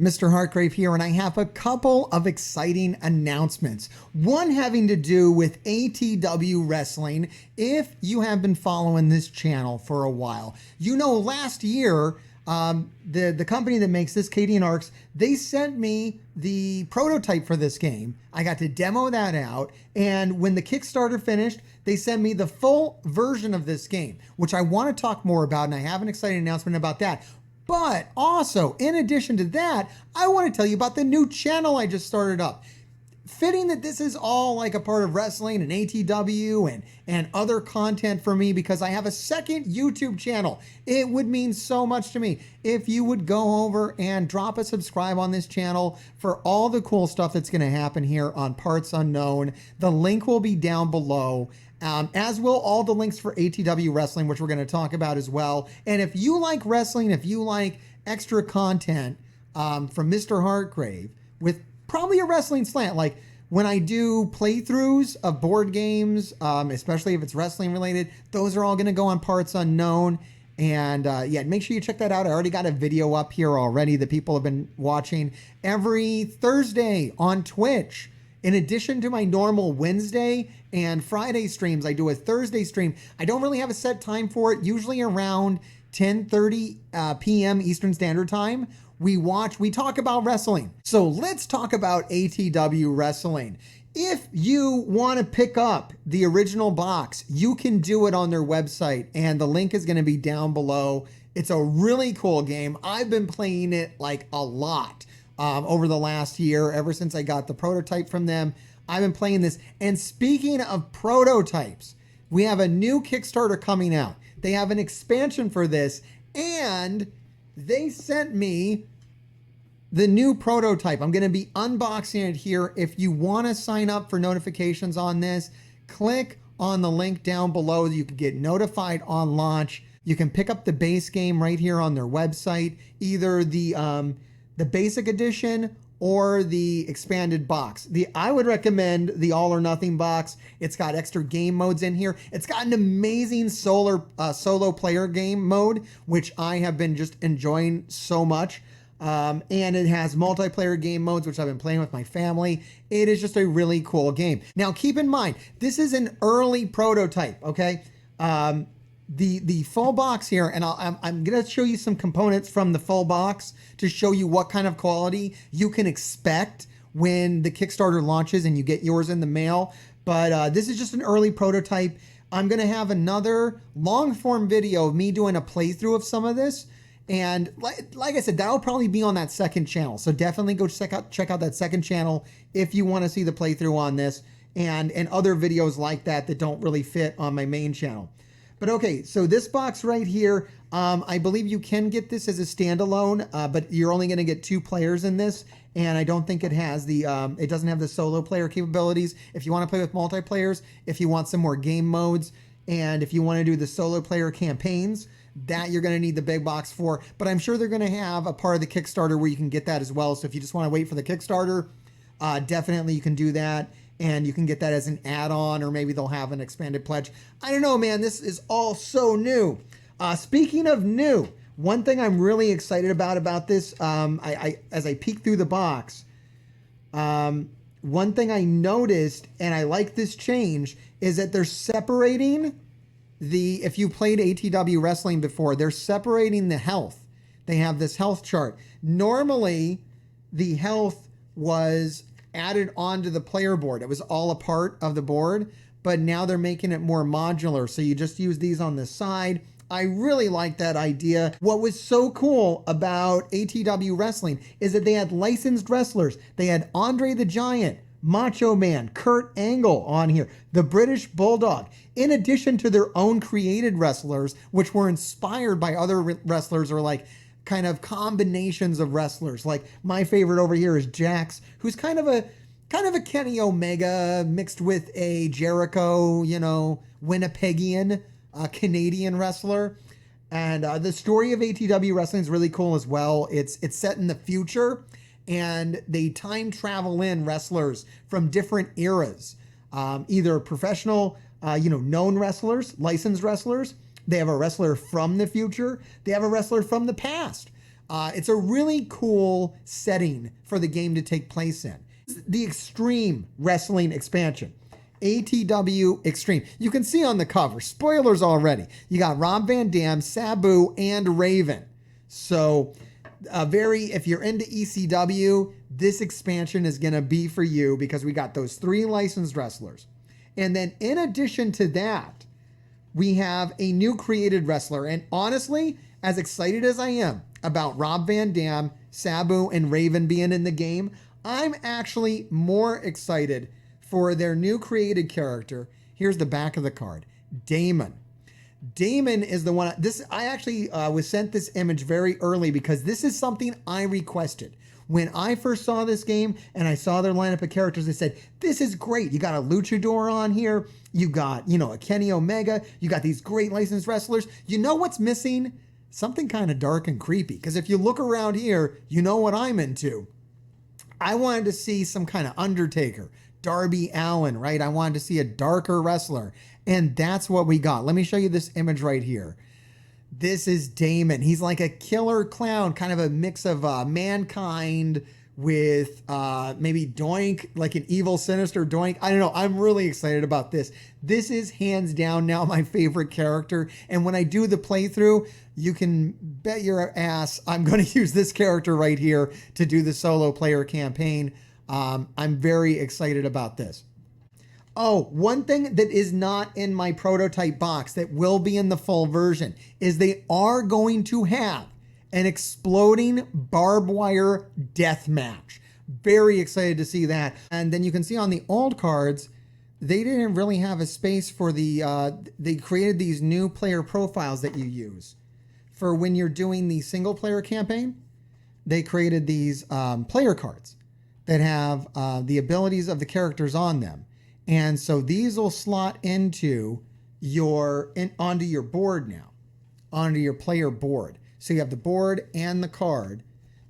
Mr. Hartgrave here, and I have a couple of exciting announcements. One having to do with ATW Wrestling. If you have been following this channel for a while, you know last year, the company that makes this, Katie and Arcs, they sent me the prototype for this game. I got to demo that out, and when the Kickstarter finished, they sent me the full version of this game, which I want to talk more about, and I have an exciting announcement about that. But also, in addition to that, I want to tell you about the new channel I just started up. Fitting that this is all like a part of wrestling and ATW and other content for me, because I have a second YouTube channel. It would mean so much to me if you would go over and drop a subscribe on this channel for all the cool stuff that's going to happen here on Parts Unknown. The link will be down below. As will all the links for ATW Wrestling, which we're going to talk about as well. And if you like wrestling, if you like extra content from Mr. Hartgrave with probably a wrestling slant, like when I do playthroughs of board games, especially if it's wrestling related, those are all going to go on Parts Unknown. And yeah, make sure you check that out. I already got a video up here already that people have been watching every Thursday on Twitch. In addition to my normal Wednesday and Friday streams, I do a Thursday stream. I don't really have a set time for it, usually around 10:30 p.m. Eastern Standard Time. We talk about wrestling. So let's talk about ATW Wrestling. If you want to pick up the original box, you can do it on their website, and the link is going to be down below. It's a really cool game. I've been playing it like a lot. Over the last year, ever since I got the prototype from them, I've been playing this. And speaking of prototypes, we have a new Kickstarter coming out. They have an expansion for this, and they sent me the new prototype. I'm going to be unboxing it here. If you want to sign up for notifications on this, click on the link down below. You can get notified on launch. You can pick up the base game right here on their website, either the basic edition or the expanded box. I would recommend the all or nothing box. It's got extra game modes in here. It's got an amazing solo player game mode, which I have been just enjoying so much. And it has multiplayer game modes, which I've been playing with my family. It is just a really cool game. Now, keep in mind, this is an early prototype, okay? The full box here, and I'm going to show you some components from the full box to show you what kind of quality you can expect when the Kickstarter launches and you get yours in the mail. But this is just an early prototype. I'm going to have another long form video of me doing a playthrough of some of this. And like I said, that'll probably be on that second channel. So definitely go check out that second channel if you want to see the playthrough on this and other videos like that don't really fit on my main channel. But okay, so this box right here, I believe you can get this as a standalone, but you're only going to get 2 players in this, and I don't think it has it doesn't have the solo player capabilities. If you want to play with multiplayers, if you want some more game modes, and if you want to do the solo player campaigns, that you're going to need the big box for. But I'm sure they're going to have a part of the Kickstarter where you can get that as well. So if you just want to wait for the Kickstarter, definitely you can do that. And you can get that as an add-on, or maybe they'll have an expanded pledge. I don't know, man. This is all so new. Speaking of new, one thing I'm really excited about this, as I peek through the box, one thing I noticed, and I like this change, is that they're separating if you played ATW Wrestling before, they're separating the health. They have this health chart. Normally, the health was added onto the player board. It was all a part of the board, but now they're making it more modular. So you just use these on the side. I really like that idea. What was so cool about ATW Wrestling is that they had licensed wrestlers. They had Andre the Giant, Macho Man, Kurt Angle on here, the British Bulldog, in addition to their own created wrestlers, which were inspired by other wrestlers, or like kind of combinations of wrestlers. Like my favorite over here is Jax, who's kind of a Kenny Omega mixed with a Jericho, Winnipegian Canadian wrestler. And the story of ATW Wrestling is really cool as well. It's set in the future, and they time travel in wrestlers from different eras, either professional, known wrestlers, licensed wrestlers. They have a wrestler from the future. They have a wrestler from the past. It's a really cool setting for the game to take place in. The Extreme Wrestling expansion. ATW Extreme. You can see on the cover, spoilers already. You got Rob Van Dam, Sabu, and Raven. So if you're into ECW, this expansion is going to be for you because we got those 3 licensed wrestlers. And then in addition to that, we have a new created wrestler. And honestly, as excited as I am about Rob Van Dam, Sabu, and Raven being in the game, I'm actually more excited for their new created character. Here's the back of the card. Damon. Damon is the one. I actually was sent this image very early because this is something I requested. When I first saw this game and I saw their lineup of characters, I said, this is great. You got a luchador on here. You got, a Kenny Omega. You got these great licensed wrestlers. You know what's missing? Something kind of dark and creepy. Because if you look around here, you know what I'm into. I wanted to see some kind of Undertaker, Darby Allin, right? I wanted to see a darker wrestler. And that's what we got. Let me show you this image right here. This is Damon. He's like a killer clown, kind of a mix of Mankind with maybe Doink, like an evil, sinister Doink. I don't know. I'm really excited about this. This is hands down now my favorite character. And when I do the playthrough, you can bet your ass I'm going to use this character right here to do the solo player campaign. I'm very excited about this. Oh, one thing that is not in my prototype box that will be in the full version is they are going to have an exploding barbed wire death match. Very excited to see that. And then you can see on the old cards, they didn't really have a space for they created these new player profiles that you use. For when you're doing the single player campaign, they created these player cards that have the abilities of the characters on them. And so these will slot into onto your board now, onto your player board. So you have the board and the card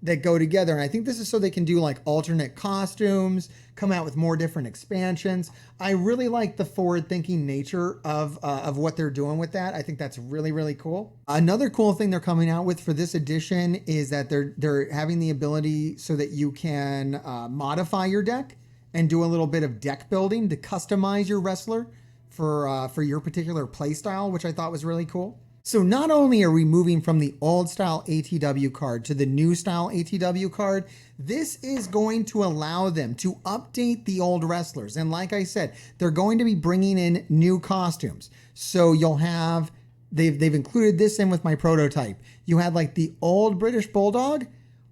that go together. And I think this is so they can do like alternate costumes, come out with more different expansions. I really like the forward-thinking nature of what they're doing with that. I think that's really, really cool. Another cool thing they're coming out with for this edition is that they're having the ability so that you can modify your deck and do a little bit of deck building to customize your wrestler for your particular play style, which I thought was really cool. So not only are we moving from the old style ATW card to the new style ATW card, this is going to allow them to update the old wrestlers. And like I said, they're going to be bringing in new costumes. So you'll have, they've included this in with my prototype. You had like the old British Bulldog,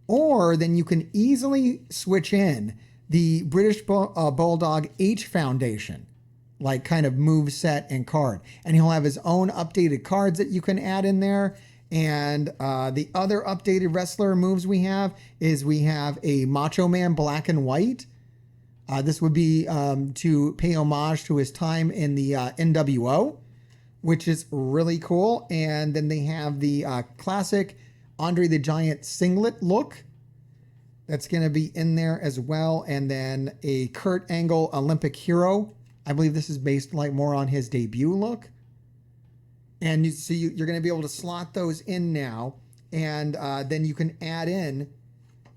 or then you can easily switch in the British Bulldog H Foundation, like kind of move set and card. And he'll have his own updated cards that you can add in there. And the other updated wrestler moves we have is we have a Macho Man Black and White. This would be to pay homage to his time in the NWO, which is really cool. And then they have the classic Andre the Giant singlet look. That's going to be in there as well. And then a Kurt Angle Olympic Hero. I believe this is based like more on his debut look. And you're going to be able to slot those in now. And then you can add in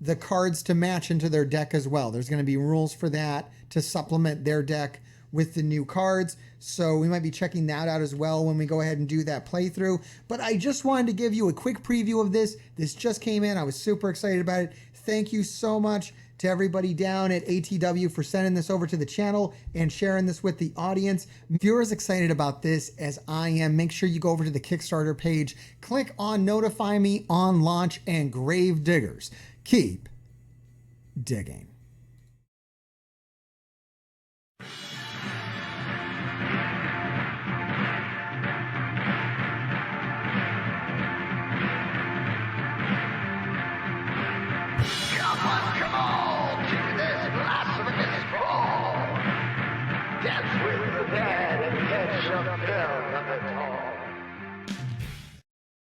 the cards to match into their deck as well. There's going to be rules for that to supplement their deck with the new cards. So we might be checking that out as well when we go ahead and do that playthrough. But I just wanted to give you a quick preview of this. This just came in. I was super excited about it. Thank you so much to everybody down at ATW for sending this over to the channel and sharing this with the audience. If you're as excited about this as I am, make sure you go over to the Kickstarter page, click on Notify Me on Launch, and Grave Diggers. Keep digging.